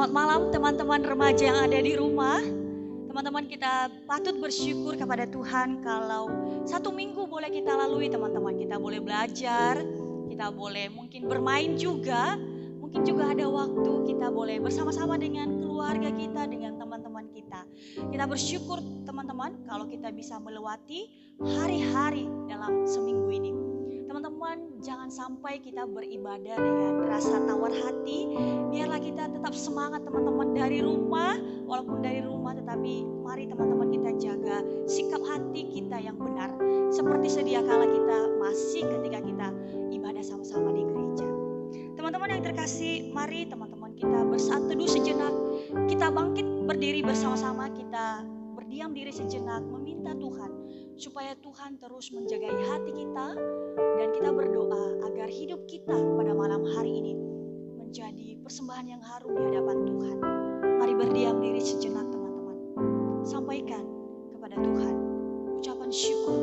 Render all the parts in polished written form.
Selamat malam teman-teman remaja yang ada di rumah. Teman-teman, kita patut bersyukur kepada Tuhan kalau satu minggu boleh kita lalui teman-teman. Kita boleh belajar, kita boleh mungkin bermain juga. Mungkin juga ada waktu kita boleh bersama-sama dengan keluarga kita, dengan teman-teman kita. Kita bersyukur teman-teman kalau kita bisa melewati hari-hari dalam seminggu ini. Teman-teman, jangan sampai kita beribadah dengan rasa tawar hati. Biarlah kita tetap semangat teman-teman dari rumah. Walaupun dari rumah, tetapi mari teman-teman kita jaga sikap hati kita yang benar. Seperti sedia kala kita masih ketika kita ibadah sama-sama di gereja. Teman-teman yang terkasih, mari teman-teman kita bersatu teduh sejenak. Kita bangkit berdiri bersama-sama, kita berdiam diri sejenak, meminta Tuhan supaya Tuhan terus menjagai hati kita, dan kita berdoa agar hidup kita pada malam hari ini menjadi persembahan yang harum di hadapan Tuhan. Mari berdiam diri sejenak teman-teman. Sampaikan kepada Tuhan ucapan syukur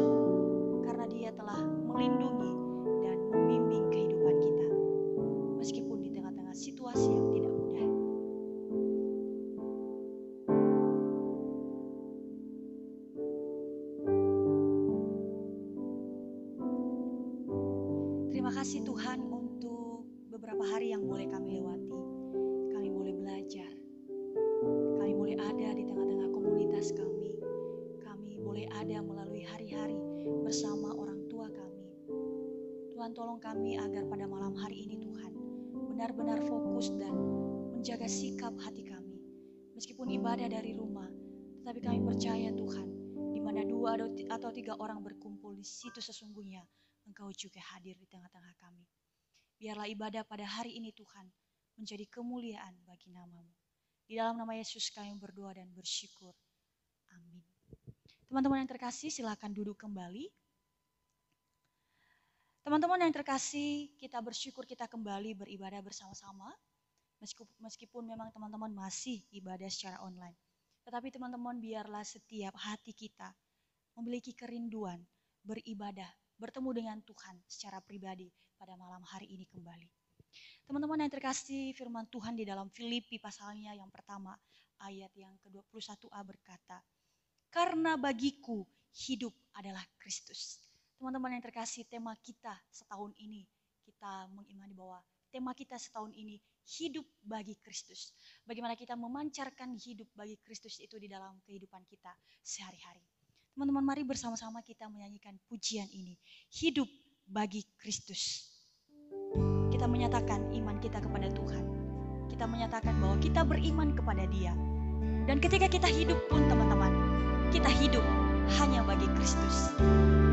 karena Dia telah melindungi dan membimbing kehidupan kita. Meskipun di tengah-tengah situasi yang tidak mudah. Terima kasih Tuhan untuk beberapa hari yang boleh kami lewati. Kami boleh belajar. Kami boleh ada di tengah-tengah komunitas kami. Kami boleh ada melalui hari-hari bersama orang tua kami. Tuhan, tolong kami agar pada malam hari ini Tuhan benar-benar fokus dan menjaga sikap hati kami. Meskipun ibadah dari rumah, tetapi kami percaya Tuhan, di mana 2 atau 3 orang berkumpul, di situ sesungguhnya Engkau juga hadir di tengah-tengah kami. Biarlah ibadah pada hari ini Tuhan menjadi kemuliaan bagi nama-Mu. Di dalam nama Yesus kami berdoa dan bersyukur. Amin. Teman-teman yang terkasih, silakan duduk kembali. Teman-teman yang terkasih, kita bersyukur kita kembali beribadah bersama-sama. Meskipun memang teman-teman masih ibadah secara online. Tetapi teman-teman, biarlah setiap hati kita memiliki kerinduan beribadah, bertemu dengan Tuhan secara pribadi pada malam hari ini kembali. Teman-teman yang terkasih, firman Tuhan di dalam Filipi pasalnya yang pertama, ayat yang ke-21a berkata, "Karena bagiku hidup adalah Kristus." Teman-teman yang terkasih, tema kita setahun ini, kita mengimani bahwa tema kita setahun ini, hidup bagi Kristus. Bagaimana kita memancarkan hidup bagi Kristus itu di dalam kehidupan kita sehari-hari. Teman-teman, mari bersama-sama kita menyanyikan pujian ini. Hidup bagi Kristus. Kita menyatakan iman kita kepada Tuhan. Kita menyatakan bahwa kita beriman kepada Dia. Dan ketika kita hidup pun teman-teman, kita hidup hanya bagi Kristus.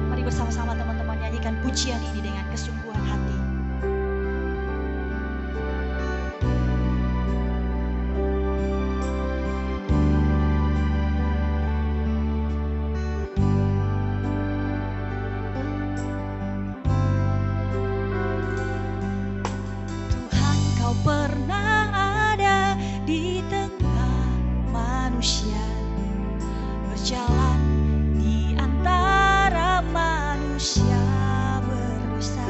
Mari bersama-sama teman-teman nyanyikan pujian ini dengan kesungguhan hati. Berjalan di antara manusia berdosa.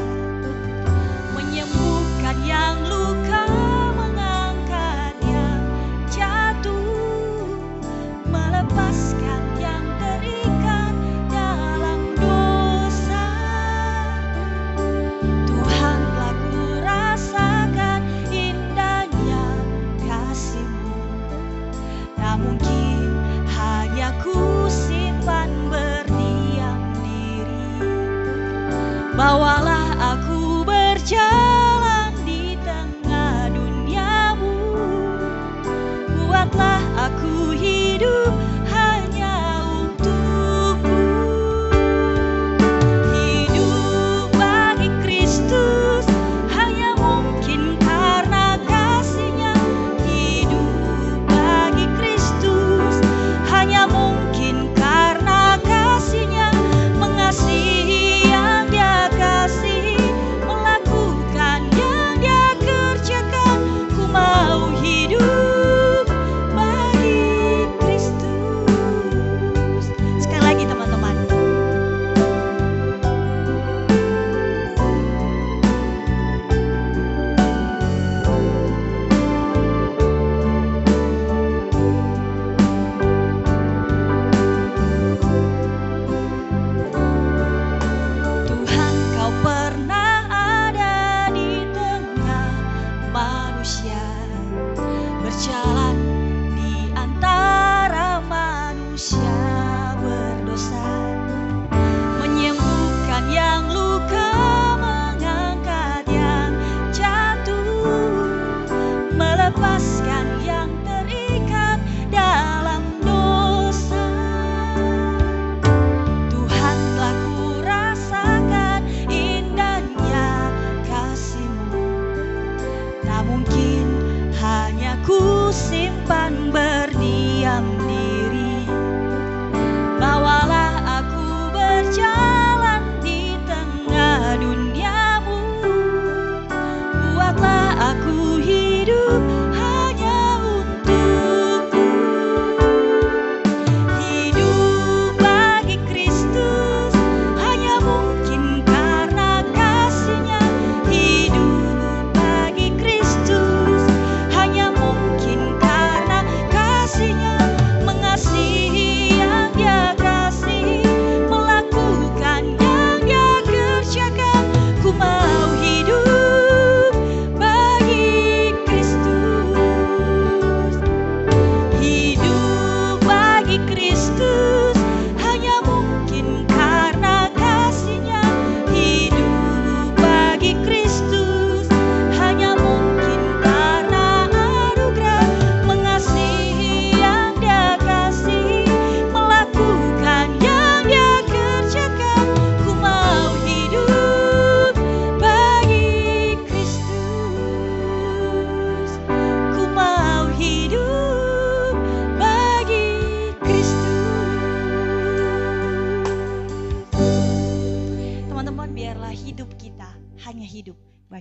Ku mau hidup bagi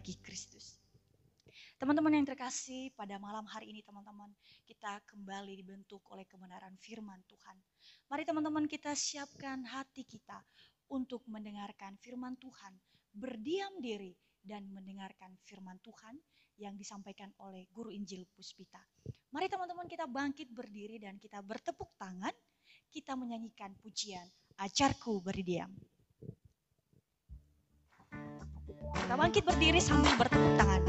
bagi Kristus. Teman-teman yang terkasih, pada malam hari ini teman-teman, kita kembali dibentuk oleh kebenaran firman Tuhan. Mari teman-teman kita siapkan hati kita untuk mendengarkan firman Tuhan, berdiam diri dan mendengarkan firman Tuhan yang disampaikan oleh Guru Injil Puspita. Mari teman-teman kita bangkit berdiri dan kita bertepuk tangan, kita menyanyikan pujian Ajarku Berdiam. Kita bangkit berdiri sambil bertepuk tangan.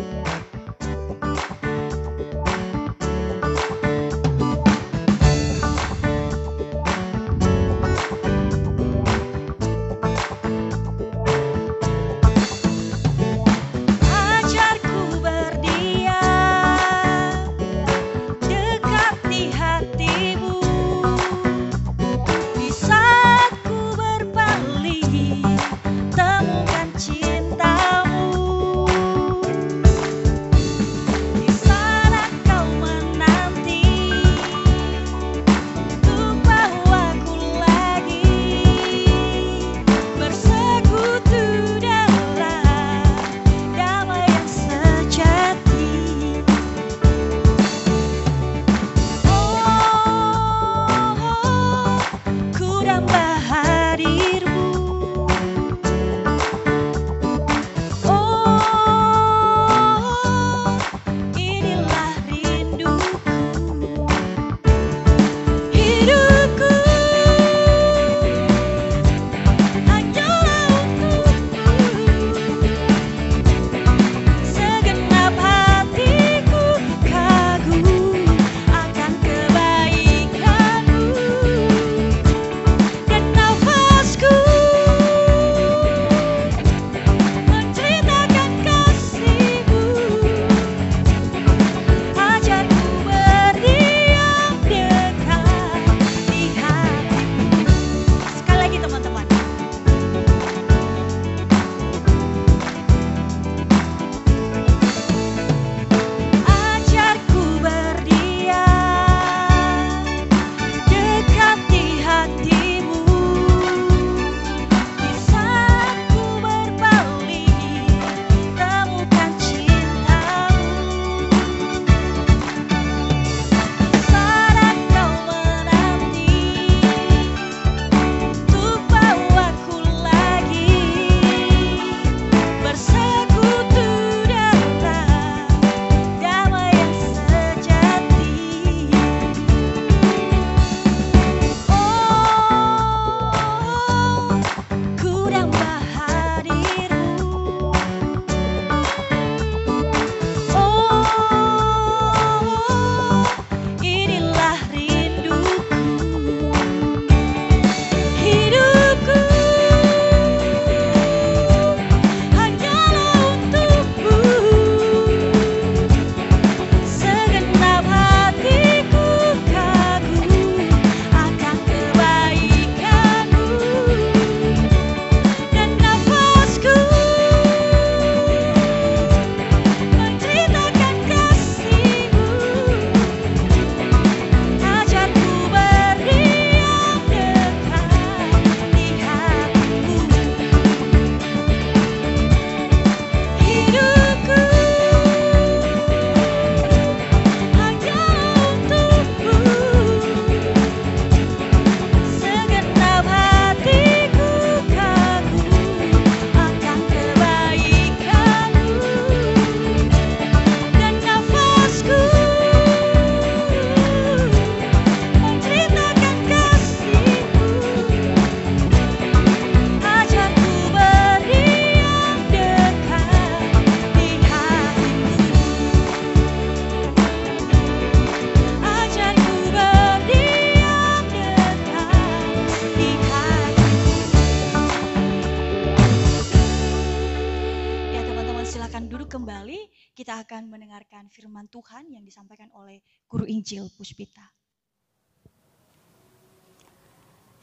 kita akan mendengarkan firman Tuhan yang disampaikan oleh Guru Injil Puspita.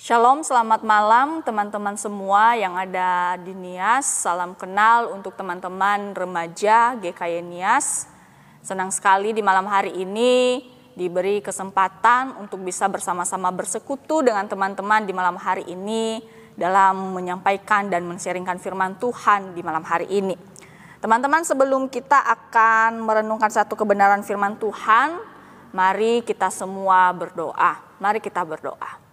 Shalom, selamat malam teman-teman semua yang ada di Nias. Salam kenal untuk teman-teman remaja GKY Nias. Senang sekali di malam hari ini diberi kesempatan untuk bisa bersama-sama bersekutu dengan teman-teman di malam hari ini dalam menyampaikan dan men-sharingkan firman Tuhan di malam hari ini. Teman-teman, sebelum kita akan merenungkan satu kebenaran firman Tuhan, mari kita semua berdoa. Mari kita berdoa.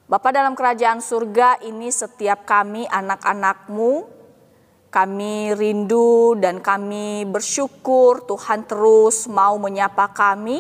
Bapa dalam kerajaan surga, ini setiap kami anak-anak-Mu, kami rindu dan kami bersyukur Tuhan terus mau menyapa kami.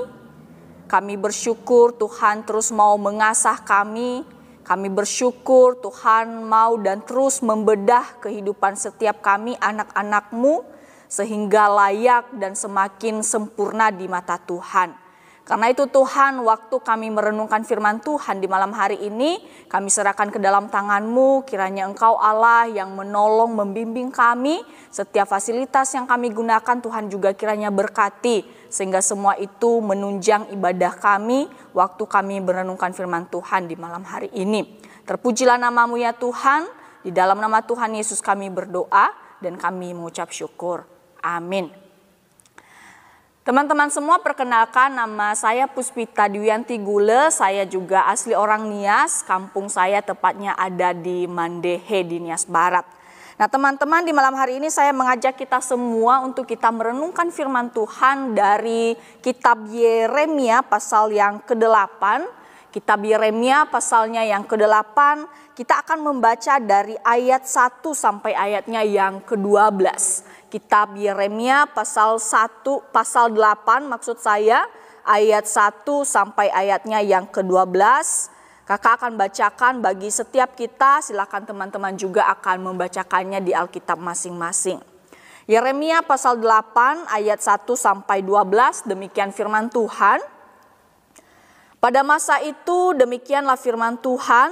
Kami bersyukur Tuhan terus mau mengasah kami. Kami bersyukur Tuhan mau dan terus membedah kehidupan setiap kami anak-anak-Mu sehingga layak dan semakin sempurna di mata Tuhan. Karena itu Tuhan, waktu kami merenungkan firman Tuhan di malam hari ini, kami serahkan ke dalam tangan-Mu, kiranya Engkau Allah yang menolong, membimbing kami, setiap fasilitas yang kami gunakan Tuhan juga kiranya berkati, sehingga semua itu menunjang ibadah kami, waktu kami merenungkan firman Tuhan di malam hari ini. Terpujilah nama-Mu ya Tuhan, di dalam nama Tuhan Yesus kami berdoa, dan kami mengucap syukur. Amin. Teman-teman semua, perkenalkan, nama saya Puspita Dwianti Gule, saya juga asli orang Nias, kampung saya tepatnya ada di Mandehe di Nias Barat. Nah teman-teman, di malam hari ini saya mengajak kita semua untuk kita merenungkan firman Tuhan dari kitab Yeremia pasal yang ke-8. Kitab Yeremia pasalnya yang ke-8, kita akan membaca dari ayat 1 sampai ayatnya yang ke-12. Kitab Yeremia pasal 8 maksud saya, ayat 1 sampai ayatnya yang ke-12. Kakak akan bacakan bagi setiap kita, silakan teman-teman juga akan membacakannya di Alkitab masing-masing. Yeremia pasal 8 ayat 1 sampai 12, demikian firman Tuhan. Pada masa itu demikianlah firman Tuhan,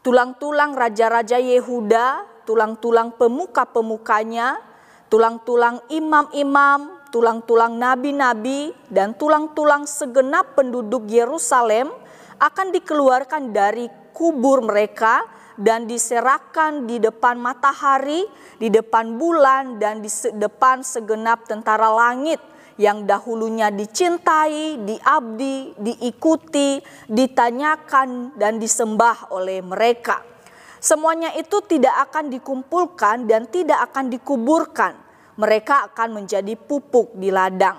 tulang-tulang raja-raja Yehuda, tulang-tulang pemuka-pemukanya, tulang-tulang imam-imam, tulang-tulang nabi-nabi, dan tulang-tulang segenap penduduk Yerusalem akan dikeluarkan dari kubur mereka dan diserahkan di depan matahari, di depan bulan, dan di depan segenap tentara langit yang dahulunya dicintai, diabdi, diikuti, ditanyakan, dan disembah oleh mereka. Semuanya itu tidak akan dikumpulkan dan tidak akan dikuburkan. Mereka akan menjadi pupuk di ladang.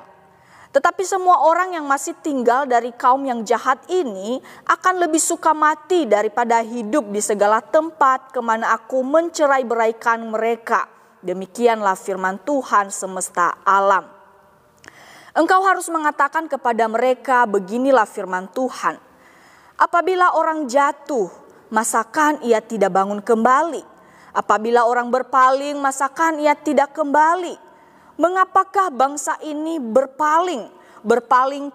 Tetapi semua orang yang masih tinggal dari kaum yang jahat ini akan lebih suka mati daripada hidup di segala tempat kemana aku mencerai-beraikan mereka. Demikianlah firman Tuhan semesta alam. Engkau harus mengatakan kepada mereka, beginilah firman Tuhan. Apabila orang jatuh, masakan ia tidak bangun kembali? Apabila orang berpaling, masakan ia tidak kembali? Mengapakah bangsa ini berpaling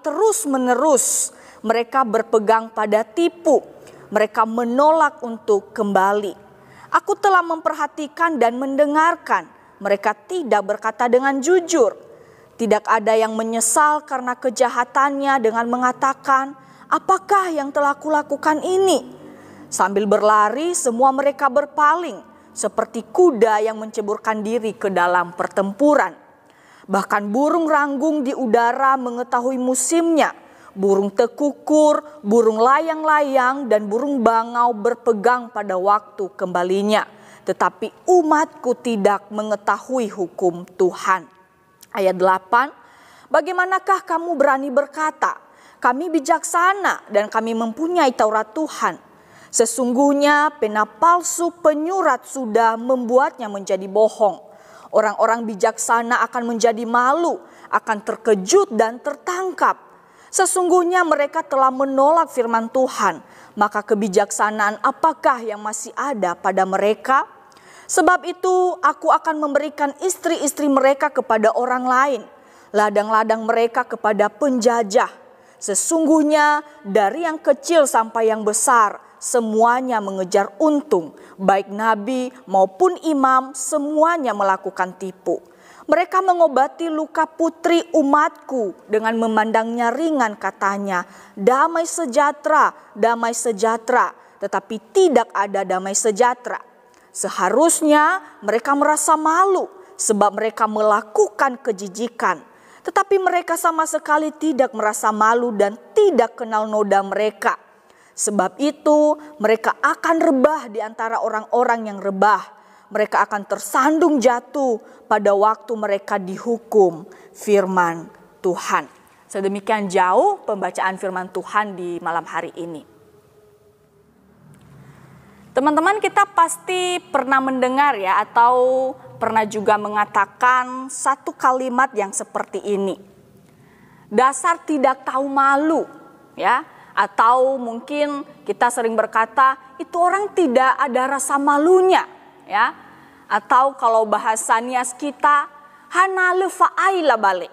terus menerus? Mereka berpegang pada tipu, mereka menolak untuk kembali. Aku telah memperhatikan dan mendengarkan, mereka tidak berkata dengan jujur. Tidak ada yang menyesal karena kejahatannya dengan mengatakan, apakah yang telah kulakukan ini? Sambil berlari semua mereka berpaling, seperti kuda yang menceburkan diri ke dalam pertempuran. Bahkan burung ranggung di udara mengetahui musimnya. Burung tekukur, burung layang-layang, dan burung bangau berpegang pada waktu kembalinya. Tetapi umatku tidak mengetahui hukum Tuhan. Ayat 8, bagaimanakah kamu berani berkata, kami bijaksana dan kami mempunyai Taurat Tuhan. Sesungguhnya pena palsu penyurat sudah membuatnya menjadi bohong. Orang-orang bijaksana akan menjadi malu, akan terkejut dan tertangkap. Sesungguhnya mereka telah menolak firman Tuhan, maka kebijaksanaan apakah yang masih ada pada mereka? Sebab itu aku akan memberikan istri-istri mereka kepada orang lain, ladang-ladang mereka kepada penjajah. Sesungguhnya dari yang kecil sampai yang besar, semuanya mengejar untung. Baik nabi maupun imam, semuanya melakukan tipu. Mereka mengobati luka putri umatku dengan memandangnya ringan, katanya, damai sejahtera, tetapi tidak ada damai sejahtera. Seharusnya mereka merasa malu sebab mereka melakukan kejijikan. Tetapi mereka sama sekali tidak merasa malu dan tidak kenal noda mereka. Sebab itu mereka akan rebah di antara orang-orang yang rebah. mereka akan tersandung jatuh pada waktu mereka dihukum firman Tuhan. Sedemikian jauh pembacaan firman Tuhan di malam hari ini. Teman-teman, kita pasti pernah mendengar ya, atau pernah juga mengatakan satu kalimat yang seperti ini. Dasar tidak tahu malu, ya. Atau mungkin kita sering berkata, itu orang tidak ada rasa malunya, ya. Atau kalau bahasa Nias kita, hanale fa'aila balik,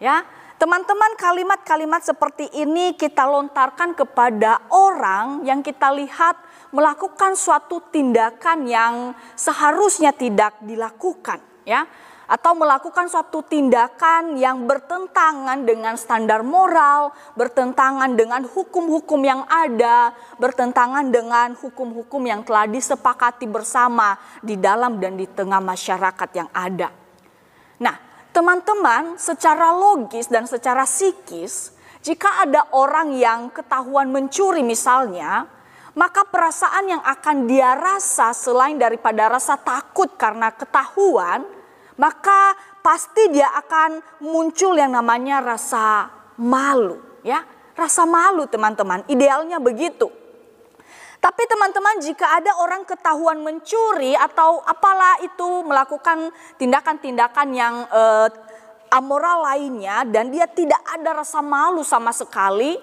ya. Teman-teman, kalimat-kalimat seperti ini kita lontarkan kepada orang yang kita lihat melakukan suatu tindakan yang seharusnya tidak dilakukan, ya, atau melakukan suatu tindakan yang bertentangan dengan standar moral, bertentangan dengan hukum-hukum yang ada, bertentangan dengan hukum-hukum yang telah disepakati bersama di dalam dan di tengah masyarakat yang ada. Nah, teman-teman, secara logis dan secara psikis, jika ada orang yang ketahuan mencuri misalnya, maka perasaan yang akan dia rasa selain daripada rasa takut karena ketahuan, maka pasti dia akan muncul yang namanya rasa malu, ya. Rasa malu, teman-teman, idealnya begitu. Tapi teman-teman, jika ada orang ketahuan mencuri atau apalah itu melakukan tindakan-tindakan yang amoral lainnya dan dia tidak ada rasa malu sama sekali,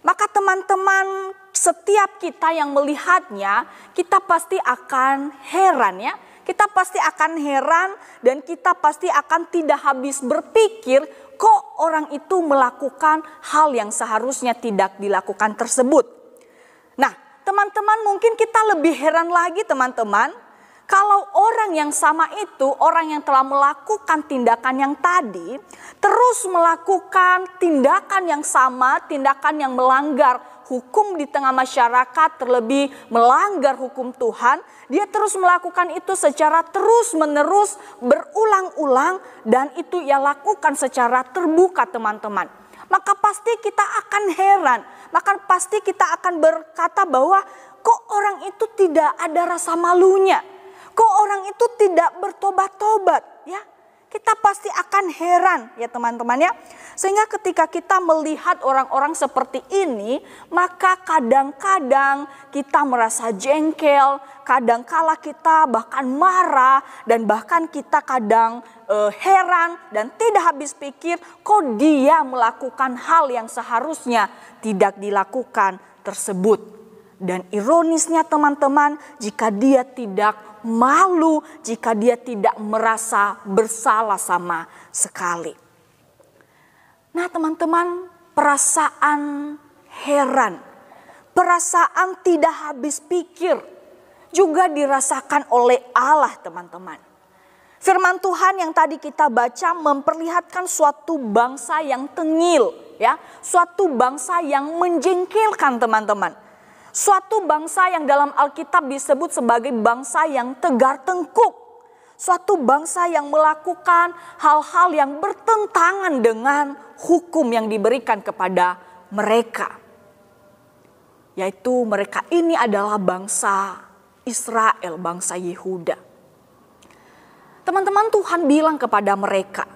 maka teman-teman, setiap kita yang melihatnya, kita pasti akan heran, ya. Kita pasti akan heran dan kita pasti akan tidak habis berpikir, kok orang itu melakukan hal yang seharusnya tidak dilakukan tersebut. Nah, teman-teman, mungkin kita lebih heran lagi, teman-teman, kalau orang yang sama itu, orang yang telah melakukan tindakan yang tadi, terus melakukan tindakan yang sama, tindakan yang melanggar hukum di tengah masyarakat, terlebih melanggar hukum Tuhan, dia terus melakukan itu secara terus-menerus, berulang-ulang, dan itu ia lakukan secara terbuka, teman-teman. Maka pasti kita akan heran, maka pasti kita akan berkata bahwa kok orang itu tidak ada rasa malunya, kok orang itu tidak bertobat-tobat, ya. Kita pasti akan heran, ya teman-teman, ya. Sehingga ketika kita melihat orang-orang seperti ini, maka kadang-kadang kita merasa jengkel, kadang-kala kita bahkan marah, dan bahkan kita kadang heran dan tidak habis pikir, kok dia melakukan hal yang seharusnya tidak dilakukan tersebut. Dan ironisnya, teman-teman, jika dia tidak malu, jika dia tidak merasa bersalah sama sekali. Nah, teman-teman, perasaan heran, perasaan tidak habis pikir juga dirasakan oleh Allah, teman-teman. Firman Tuhan yang tadi kita baca memperlihatkan suatu bangsa yang tengil, ya, suatu bangsa yang menjengkelkan, teman-teman. Suatu bangsa yang dalam Alkitab disebut sebagai bangsa yang tegar tengkuk. Suatu bangsa yang melakukan hal-hal yang bertentangan dengan hukum yang diberikan kepada mereka. Yaitu mereka ini adalah bangsa Israel, bangsa Yehuda. Teman-teman, Tuhan bilang kepada mereka,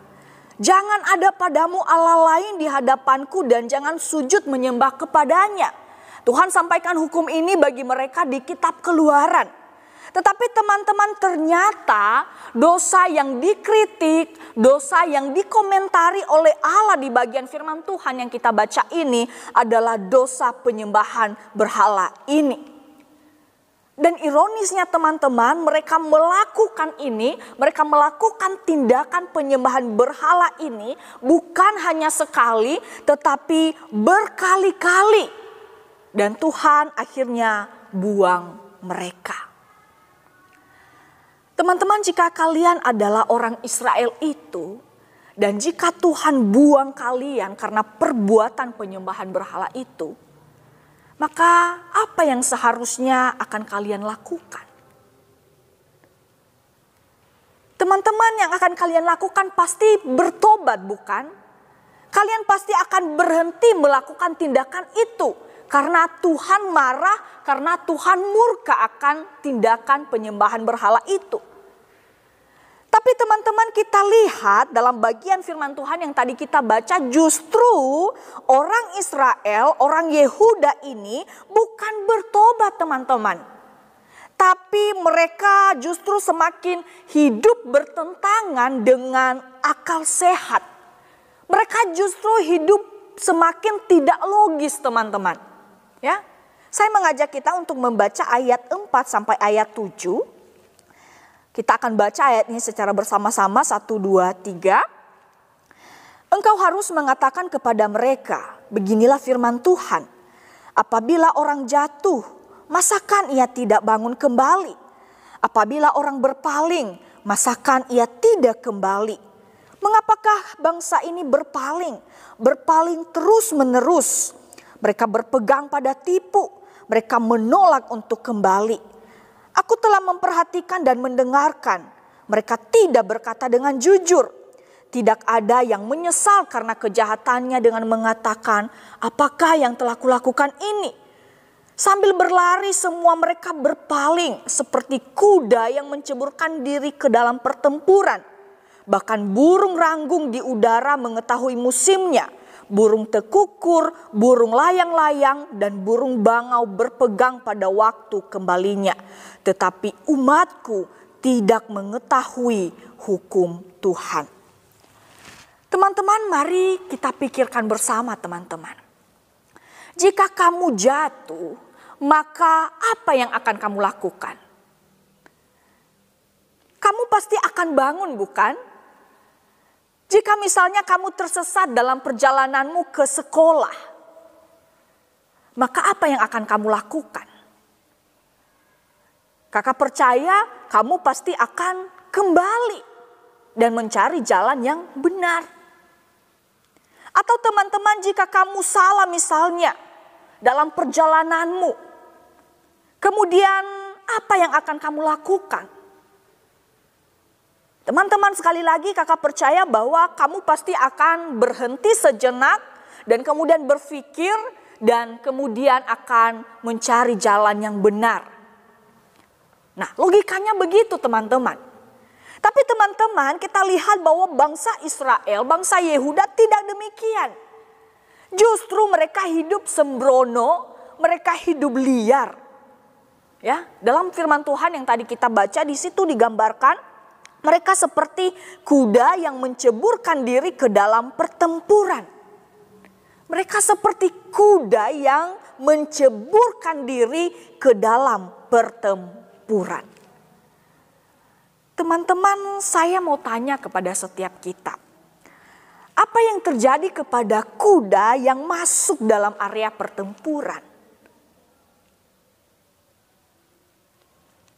jangan ada padamu Allah lain di hadapanku dan jangan sujud menyembah kepadanya. Tuhan sampaikan hukum ini bagi mereka di kitab Keluaran. Tetapi teman-teman, ternyata dosa yang dikritik, dosa yang dikomentari oleh Allah di bagian firman Tuhan yang kita baca ini adalah dosa penyembahan berhala ini. Dan ironisnya, teman-teman, mereka melakukan ini, mereka melakukan tindakan penyembahan berhala ini bukan hanya sekali tetapi berkali-kali. Dan Tuhan akhirnya buang mereka. Teman-teman, jika kalian adalah orang Israel itu, dan jika Tuhan buang kalian karena perbuatan penyembahan berhala itu, maka apa yang seharusnya akan kalian lakukan? Teman-teman, yang akan kalian lakukan pasti bertobat, bukan? Kalian pasti akan berhenti melakukan tindakan itu. Karena Tuhan marah, karena Tuhan murka akan tindakan penyembahan berhala itu. Tapi teman-teman, kita lihat dalam bagian firman Tuhan yang tadi kita baca, justru orang Israel, orang Yehuda ini bukan bertobat teman-teman. Tapi mereka justru semakin hidup bertentangan dengan akal sehat. Mereka justru hidup semakin tidak logis teman-teman. Ya, saya mengajak kita untuk membaca ayat 4 sampai ayat 7. Kita akan baca ayat ini secara bersama-sama, 1, 2, 3. Engkau harus mengatakan kepada mereka, beginilah firman Tuhan. Apabila orang jatuh, masakan ia tidak bangun kembali? Apabila orang berpaling, masakan ia tidak kembali? Mengapakah bangsa ini berpaling? Berpaling terus menerus. Mereka berpegang pada tipu. Mereka menolak untuk kembali. Aku telah memperhatikan dan mendengarkan. Mereka tidak berkata dengan jujur. Tidak ada yang menyesal karena kejahatannya dengan mengatakan, apakah yang telah kulakukan ini? Sambil berlari semua mereka berpaling seperti kuda yang menceburkan diri ke dalam pertempuran. Bahkan burung ranggung di udara mengetahui musimnya. Burung tekukur, burung layang-layang, dan burung bangau berpegang pada waktu kembalinya. Tetapi umatku tidak mengetahui hukum Tuhan. Teman-teman, mari kita pikirkan bersama teman-teman. Jika kamu jatuh, maka apa yang akan kamu lakukan? Kamu pasti akan bangun, bukan? Jika misalnya kamu tersesat dalam perjalananmu ke sekolah, maka apa yang akan kamu lakukan? Kakak percaya kamu pasti akan kembali dan mencari jalan yang benar. Atau teman-teman, jika kamu salah misalnya dalam perjalananmu, kemudian apa yang akan kamu lakukan? Teman-teman, sekali lagi kakak percaya bahwa kamu pasti akan berhenti sejenak dan kemudian berpikir dan kemudian akan mencari jalan yang benar. Nah, logikanya begitu teman-teman. Tapi teman-teman, kita lihat bahwa bangsa Israel, bangsa Yehuda tidak demikian. Justru mereka hidup sembrono, mereka hidup liar. Ya, dalam firman Tuhan yang tadi kita baca, di situ digambarkan mereka seperti kuda yang menceburkan diri ke dalam pertempuran. Mereka seperti kuda yang menceburkan diri ke dalam pertempuran. Teman-teman, saya mau tanya kepada setiap kita. Apa yang terjadi kepada kuda yang masuk dalam area pertempuran?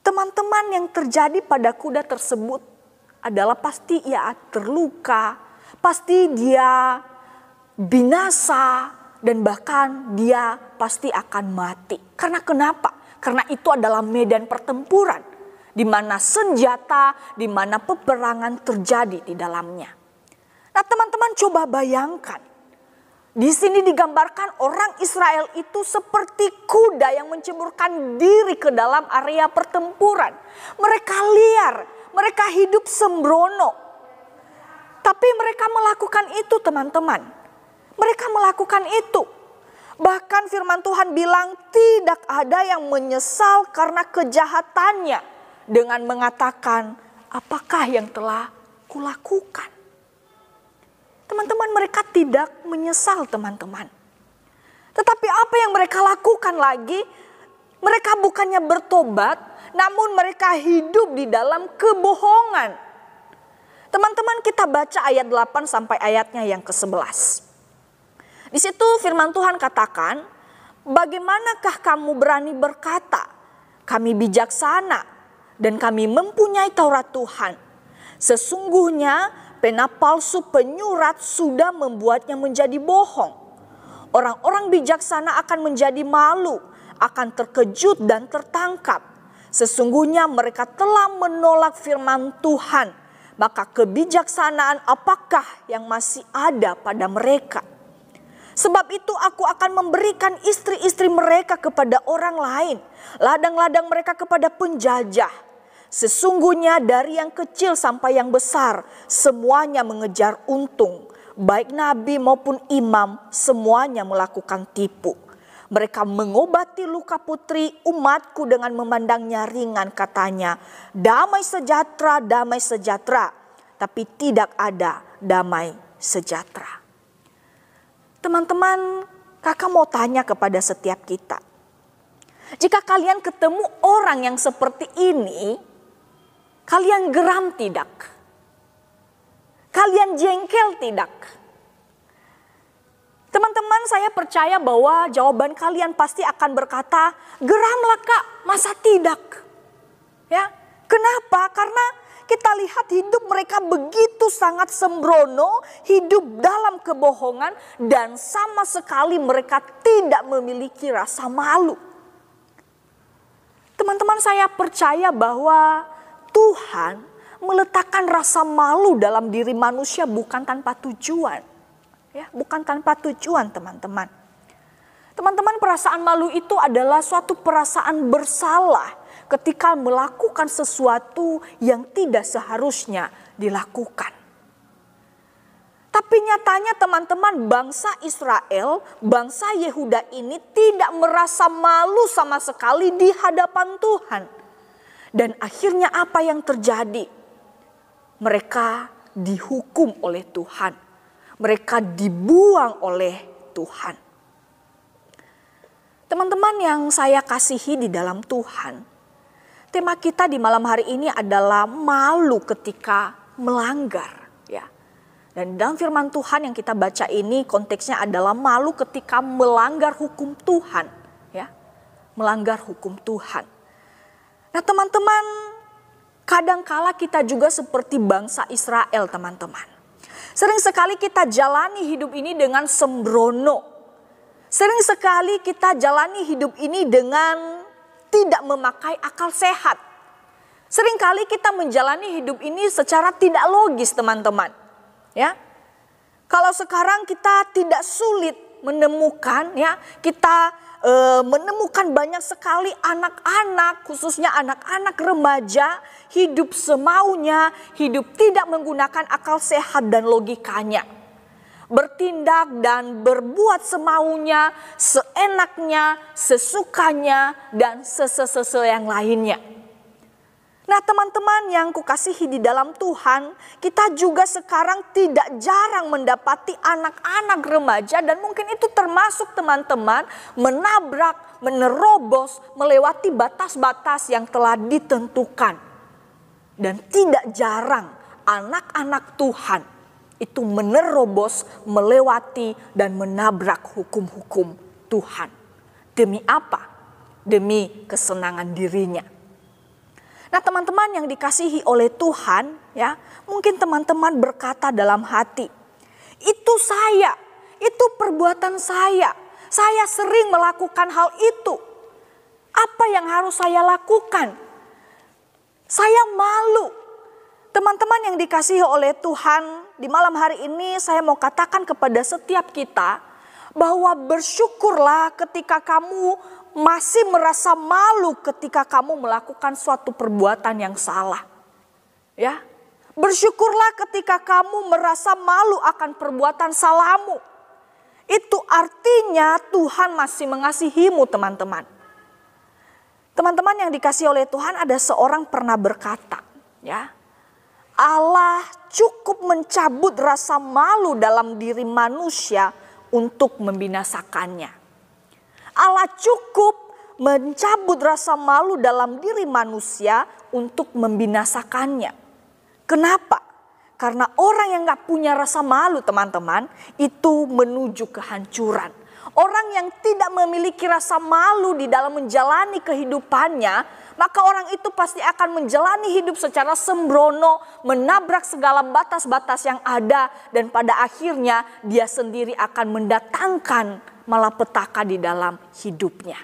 Teman-teman, yang terjadi pada kuda tersebut adalah pasti ia terluka, pasti dia binasa, dan bahkan dia pasti akan mati. Karena kenapa? Karena itu adalah medan pertempuran, di mana senjata, di mana peperangan terjadi di dalamnya. Nah teman-teman, coba bayangkan. Di sini digambarkan orang Israel itu seperti kuda yang menceburkan diri ke dalam area pertempuran. Mereka liar, mereka hidup sembrono. Tapi mereka melakukan itu teman-teman. Mereka melakukan itu. Bahkan firman Tuhan bilang tidak ada yang menyesal karena kejahatannya. Dengan mengatakan, apakah yang telah kulakukan? Teman-teman, mereka tidak menyesal teman-teman. Tetapi apa yang mereka lakukan lagi? Mereka bukannya bertobat, namun mereka hidup di dalam kebohongan. Teman-teman, kita baca ayat 8 sampai ayatnya yang ke-11. Di situ firman Tuhan katakan, bagaimanakah kamu berani berkata, kami bijaksana dan kami mempunyai Taurat Tuhan. Sesungguhnya pena palsu penyurat sudah membuatnya menjadi bohong. Orang-orang bijaksana akan menjadi malu, akan terkejut dan tertangkap. Sesungguhnya mereka telah menolak firman Tuhan. Maka kebijaksanaan apakah yang masih ada pada mereka? Sebab itu aku akan memberikan istri-istri mereka kepada orang lain. Ladang-ladang mereka kepada penjajah. Sesungguhnya dari yang kecil sampai yang besar, semuanya mengejar untung. Baik nabi maupun imam, semuanya melakukan tipu. Mereka mengobati luka putri umatku dengan memandangnya ringan, katanya, damai sejahtera, damai sejahtera. Tapi tidak ada damai sejahtera. Teman-teman, kakak mau tanya kepada setiap kita. Jika kalian ketemu orang yang seperti ini, kalian geram tidak? Kalian jengkel tidak? Teman-teman, saya percaya bahwa jawaban kalian pasti akan berkata, geramlah kak, masa tidak? Ya, kenapa? Karena kita lihat hidup mereka begitu sangat sembrono, hidup dalam kebohongan, dan sama sekali mereka tidak memiliki rasa malu. Teman-teman, saya percaya bahwa Tuhan meletakkan rasa malu dalam diri manusia bukan tanpa tujuan. Ya, bukan tanpa tujuan, teman-teman. Teman-teman, perasaan malu itu adalah suatu perasaan bersalah ketika melakukan sesuatu yang tidak seharusnya dilakukan. Tapi nyatanya teman-teman, bangsa Israel, bangsa Yehuda ini tidak merasa malu sama sekali di hadapan Tuhan. Dan akhirnya apa yang terjadi? Mereka dihukum oleh Tuhan. Mereka dibuang oleh Tuhan. Teman-teman yang saya kasihi di dalam Tuhan, tema kita di malam hari ini adalah malu ketika melanggar. Ya. Dan dalam firman Tuhan yang kita baca ini konteksnya adalah malu ketika melanggar hukum Tuhan. Ya. Melanggar hukum Tuhan. Nah teman-teman, kadangkala kita juga seperti bangsa Israel, teman-teman. Sering sekali kita jalani hidup ini dengan sembrono. Sering sekali kita jalani hidup ini dengan tidak memakai akal sehat. Seringkali kita menjalani hidup ini secara tidak logis, teman-teman. Ya. Kalau sekarang kita tidak sulit menemukan, ya, kita menemukan banyak sekali anak-anak, khususnya anak-anak remaja, hidup semaunya, hidup tidak menggunakan akal sehat dan logikanya. Bertindak dan berbuat semaunya, seenaknya, sesukanya, dan sese-sese yang lainnya. Nah teman-teman yang kukasihi di dalam Tuhan, kita juga sekarang tidak jarang mendapati anak-anak remaja, dan mungkin itu termasuk teman-teman menabrak, menerobos, melewati batas-batas yang telah ditentukan. Dan tidak jarang anak-anak Tuhan itu menerobos, melewati, dan menabrak hukum-hukum Tuhan. Demi apa? Demi kesenangan dirinya. Nah teman-teman yang dikasihi oleh Tuhan, ya, mungkin teman-teman berkata dalam hati, itu saya, itu perbuatan saya sering melakukan hal itu. Apa yang harus saya lakukan? Saya malu. Teman-teman yang dikasihi oleh Tuhan, di malam hari ini saya mau katakan kepada setiap kita, bahwa bersyukurlah ketika kamu masih merasa malu ketika kamu melakukan suatu perbuatan yang salah. Ya. Bersyukurlah ketika kamu merasa malu akan perbuatan salahmu. Itu artinya Tuhan masih mengasihimu, teman-teman. Teman-teman yang dikasihi oleh Tuhan, ada seorang pernah berkata, ya, Allah cukup mencabut rasa malu dalam diri manusia untuk membinasakannya. Allah cukup mencabut rasa malu dalam diri manusia untuk membinasakannya. Kenapa? Karena orang yang gak punya rasa malu, teman-teman, itu menuju kehancuran. Orang yang tidak memiliki rasa malu di dalam menjalani kehidupannya, maka orang itu pasti akan menjalani hidup secara sembrono, menabrak segala batas-batas yang ada, dan pada akhirnya dia sendiri akan mendatangkan malapetaka di dalam hidupnya.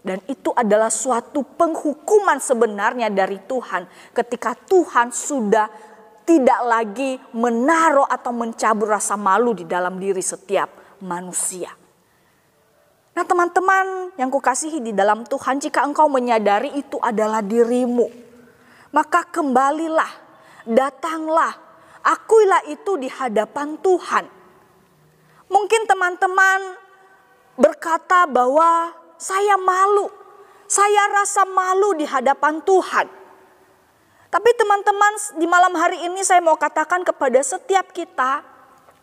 Dan itu adalah suatu penghukuman sebenarnya dari Tuhan ketika Tuhan sudah tidak lagi menaruh atau mencabut rasa malu di dalam diri setiap manusia. Nah teman-teman yang kukasihi di dalam Tuhan, jika engkau menyadari itu adalah dirimu, maka kembalilah, datanglah, akuilah itu di hadapan Tuhan. Mungkin teman-teman berkata bahwa saya malu, saya rasa malu di hadapan Tuhan. Tapi teman-teman, di malam hari ini saya mau katakan kepada setiap kita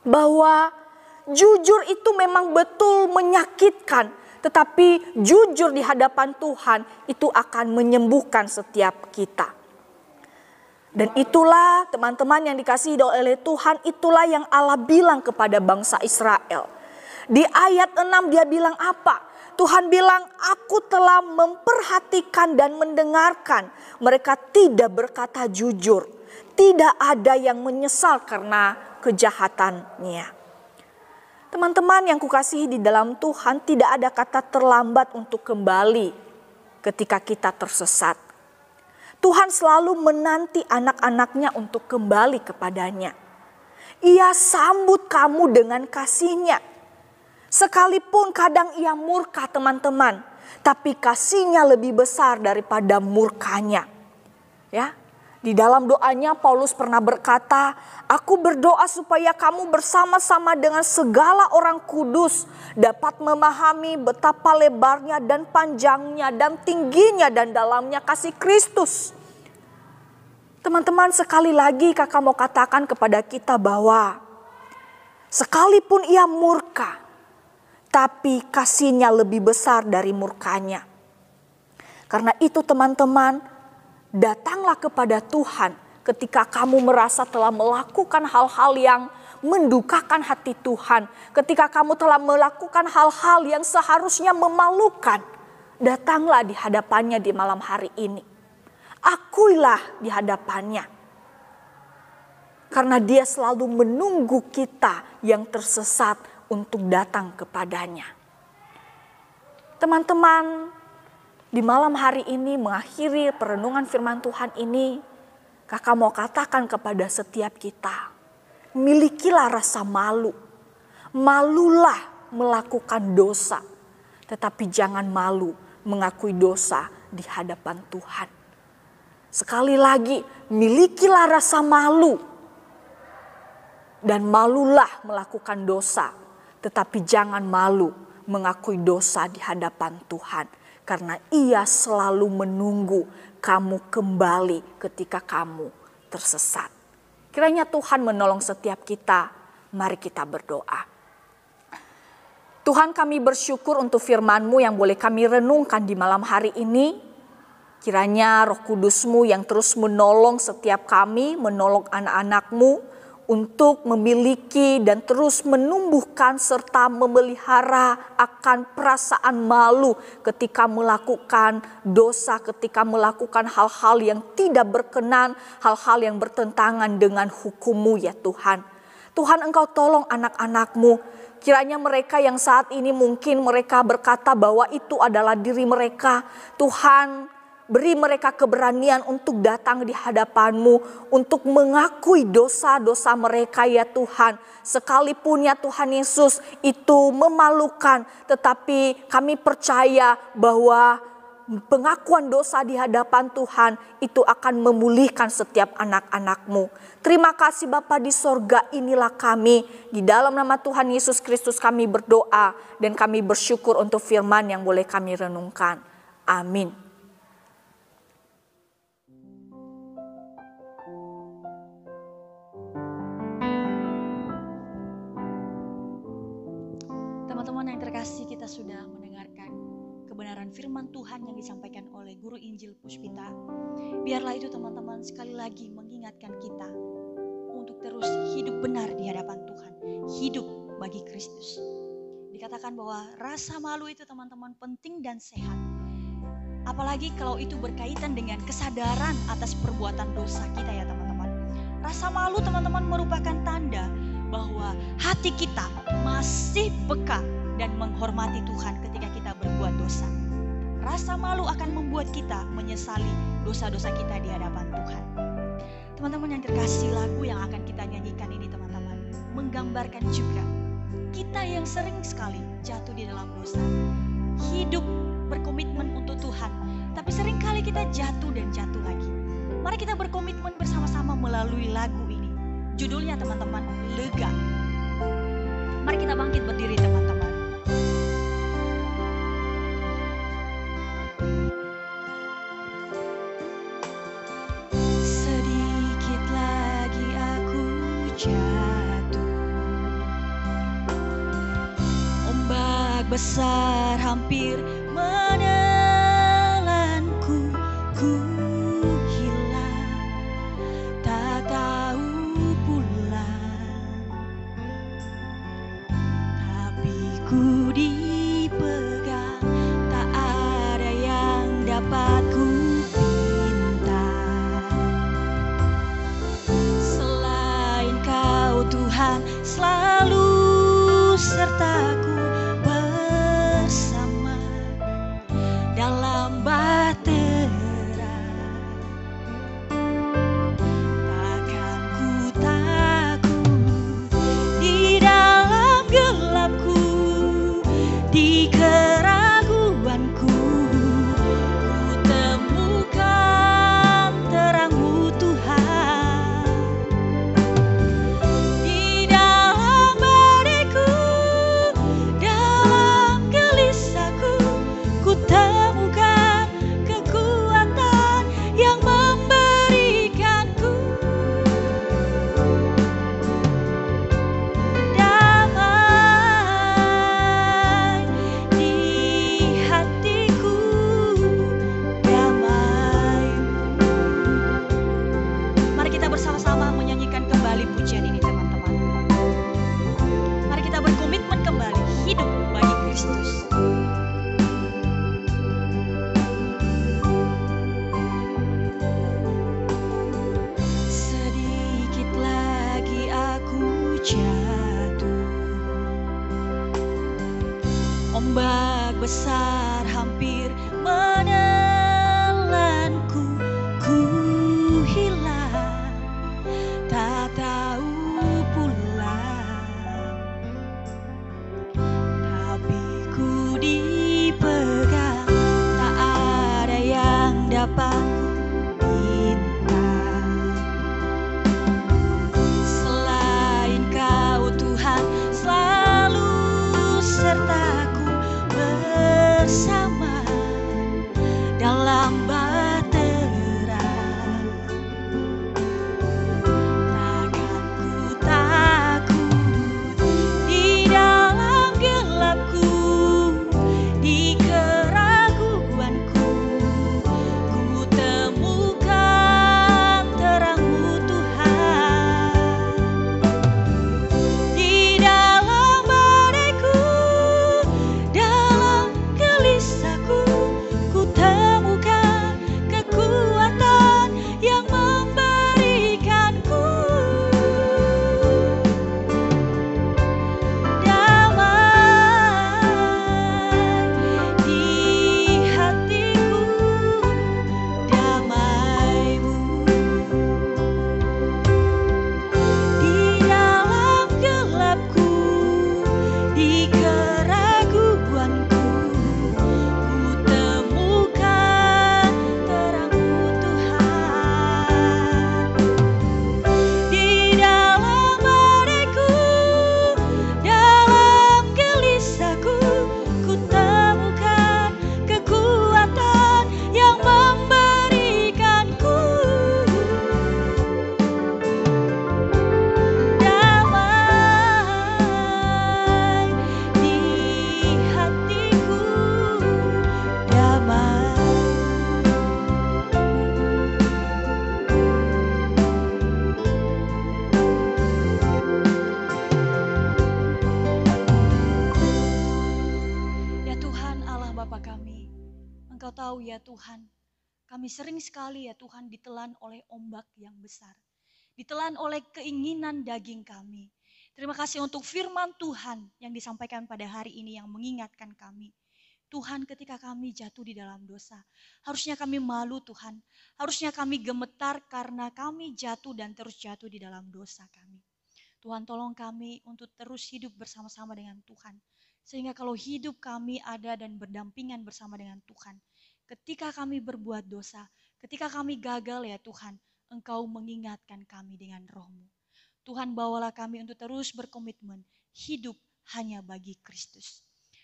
bahwa jujur itu memang betul menyakitkan, tetapi jujur di hadapan Tuhan itu akan menyembuhkan setiap kita. Dan itulah teman-teman yang dikasihi oleh Tuhan, itulah yang Allah bilang kepada bangsa Israel. Di ayat 6 dia bilang apa? Tuhan bilang, aku telah memperhatikan dan mendengarkan. Mereka tidak berkata jujur. Tidak ada yang menyesal karena kejahatannya. Teman-teman yang kukasihi di dalam Tuhan, tidak ada kata terlambat untuk kembali ketika kita tersesat. Tuhan selalu menanti anak-anaknya untuk kembali kepadanya. Ia sambut kamu dengan kasih-Nya. Sekalipun kadang ia murka teman-teman, tapi kasih-Nya lebih besar daripada murkanya. Ya, di dalam doanya Paulus pernah berkata, aku berdoa supaya kamu bersama-sama dengan segala orang kudus dapat memahami betapa lebarnya dan panjangnya dan tingginya dan dalamnya kasih Kristus. Teman-teman, sekali lagi kakak mau katakan kepada kita bahwa sekalipun ia murka, tapi kasih-Nya lebih besar dari murkanya. Karena itu teman-teman, datanglah kepada Tuhan ketika kamu merasa telah melakukan hal-hal yang mendukakan hati Tuhan. Ketika kamu telah melakukan hal-hal yang seharusnya memalukan, datanglah di hadapannya di malam hari ini. Akuilah di hadapannya. Karena dia selalu menunggu kita yang tersesat untuk datang kepadanya. Teman-teman, di malam hari ini mengakhiri perenungan firman Tuhan ini, kakak mau katakan kepada setiap kita, milikilah rasa malu. Malulah melakukan dosa, tetapi jangan malu mengakui dosa di hadapan Tuhan. Sekali lagi, milikilah rasa malu. Dan malulah melakukan dosa, tetapi jangan malu mengakui dosa di hadapan Tuhan. Karena Ia selalu menunggu kamu kembali ketika kamu tersesat. Kiranya Tuhan menolong setiap kita. Mari kita berdoa. Tuhan, kami bersyukur untuk firman-Mu yang boleh kami renungkan di malam hari ini. Kiranya Roh Kudus-Mu yang terus menolong setiap kami, menolong anak-anak-Mu untuk memiliki dan terus menumbuhkan serta memelihara akan perasaan malu ketika melakukan dosa, ketika melakukan hal-hal yang tidak berkenan, hal-hal yang bertentangan dengan hukum-Mu ya Tuhan. Tuhan, Engkau tolong anak-anak-Mu. Kiranya mereka yang saat ini mungkin mereka berkata bahwa itu adalah diri mereka. Tuhan, beri mereka keberanian untuk datang di hadapan-Mu, untuk mengakui dosa-dosa mereka ya Tuhan. Sekalipun ya Tuhan Yesus itu memalukan, tetapi kami percaya bahwa pengakuan dosa di hadapan Tuhan itu akan memulihkan setiap anak-anak-Mu. Terima kasih Bapa di sorga, inilah kami. Di dalam nama Tuhan Yesus Kristus kami berdoa dan kami bersyukur untuk firman yang boleh kami renungkan. Amin. Teman-teman yang terkasih, kita sudah mendengarkan kebenaran firman Tuhan yang disampaikan oleh Guru Injil Puspita. Biarlah itu teman-teman sekali lagi mengingatkan kita untuk terus hidup benar di hadapan Tuhan. Hidup bagi Kristus. Dikatakan bahwa rasa malu itu teman-teman penting dan sehat. Apalagi kalau itu berkaitan dengan kesadaran atas perbuatan dosa kita ya teman-teman. Rasa malu teman-teman merupakan tanda bahwa hati kita masih peka dan menghormati Tuhan ketika kita berbuat dosa. Rasa malu akan membuat kita menyesali dosa-dosa kita di hadapan Tuhan. Teman-teman yang terkasih, lagu yang akan kita nyanyikan ini teman-teman menggambarkan juga kita yang sering sekali jatuh di dalam dosa. Hidup berkomitmen untuk Tuhan, tapi seringkali kita jatuh dan jatuh lagi. Mari kita berkomitmen bersama-sama melalui lagu ini. Judulnya teman-teman, Lega. Mari kita bangkit berdiri teman-teman. Sedikit lagi aku jatuh, ombak besar hampir menelanku, ku hilang, tak tahu pulang, tapi ku dipegang, tak ada yang dapat ku pinta selain Kau Tuhan, selalu sertaku bersama dalam bahtera. Takkan ku takut di dalam gelapku, di keraguanku, ku temukan terang-Mu Tuhan. Di dalam badaiku, dalam gelisahku, ku temukan kekuatan yang memberikanku damai di hatiku, damai-Mu. Mari kita bersama-sama menyanyikan kembali pujian ini teman-teman. Mari kita berkomitmen kembali hidup bagi Kristus. Sedikit lagi aku jatuh, ombak besar hampir menelanku, ku hilang, tak tahu pulang, tapi ku dipegang, tak ada yang dapat ku pinta selain Kau Tuhan, selalu sertaku bersama dalam bahtera. Takkan ku takut di dalam gelapku, di keraguanku, ku temukan terang-Mu Tuhan. Di dalam badaiku, dalam gelisahku, ku temukan kekuatan yang memberikanku damai di hatiku, damai-Mu. Di dalam gelapku, di keraguanku, ku temukan terang-Mu Tuhan. Di dalam badaiku, dalam gelisahku, ku temukan kekuatan yang memberikanku damai di hatiku, damai. Ya Tuhan Allah Bapa kami, Engkau tahu ya Tuhan, kami sering sekali ya Tuhan ditelan oleh ombak yang besar. Ditelan oleh keinginan daging kami. Terima kasih untuk firman Tuhan yang disampaikan pada hari ini yang mengingatkan kami. Tuhan, ketika kami jatuh di dalam dosa, harusnya kami malu Tuhan. Harusnya kami gemetar karena kami jatuh dan terus jatuh di dalam dosa kami. Tuhan, tolong kami untuk terus hidup bersama-sama dengan Tuhan. Sehingga kalau hidup kami ada dan berdampingan bersama dengan Tuhan, ketika kami berbuat dosa, Ketika kami gagal ya Tuhan, Engkau mengingatkan kami dengan roh-Mu. Tuhan, bawalah kami untuk terus berkomitmen hidup hanya bagi Kristus.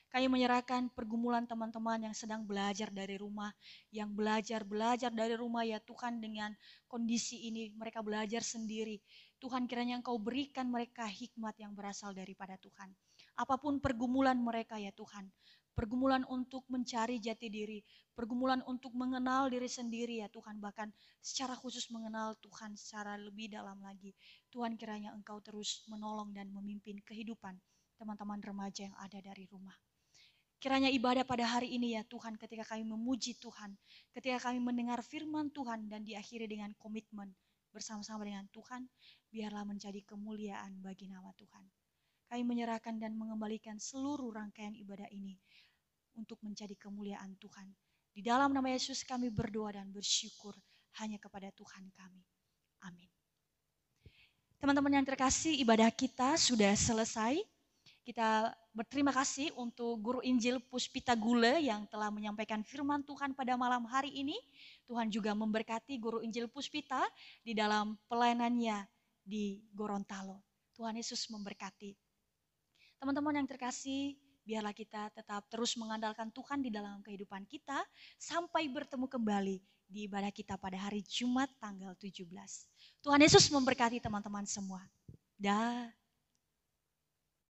Kami menyerahkan pergumulan teman-teman yang sedang belajar dari rumah, yang belajar dari rumah ya Tuhan, dengan kondisi ini mereka belajar sendiri. Tuhan, kiranya Engkau berikan mereka hikmat yang berasal daripada Tuhan. Apapun pergumulan mereka ya Tuhan, pergumulan untuk mencari jati diri, pergumulan untuk mengenal diri sendiri ya Tuhan, bahkan secara khusus mengenal Tuhan secara lebih dalam lagi. Tuhan, kiranya Engkau terus menolong dan memimpin kehidupan teman-teman remaja yang ada dari rumah. Kiranya ibadah pada hari ini ya Tuhan, ketika kami memuji Tuhan, ketika kami mendengar firman Tuhan dan diakhiri dengan komitmen bersama-sama dengan Tuhan, biarlah menjadi kemuliaan bagi nama Tuhan. Kami menyerahkan dan mengembalikan seluruh rangkaian ibadah ini untuk menjadi kemuliaan Tuhan. Di dalam nama Yesus kami berdoa dan bersyukur hanya kepada Tuhan kami. Amin. Teman-teman yang terkasih, ibadah kita sudah selesai. Kita berterima kasih untuk Guru Injil Puspita Gule yang telah menyampaikan firman Tuhan pada malam hari ini. Tuhan juga memberkati Guru Injil Puspita di dalam pelayanannya di Gorontalo. Tuhan Yesus memberkati. Teman-teman yang terkasih, biarlah kita tetap terus mengandalkan Tuhan di dalam kehidupan kita sampai bertemu kembali di ibadah kita pada hari Jumat tanggal 17. Tuhan Yesus memberkati teman-teman semua. Dah.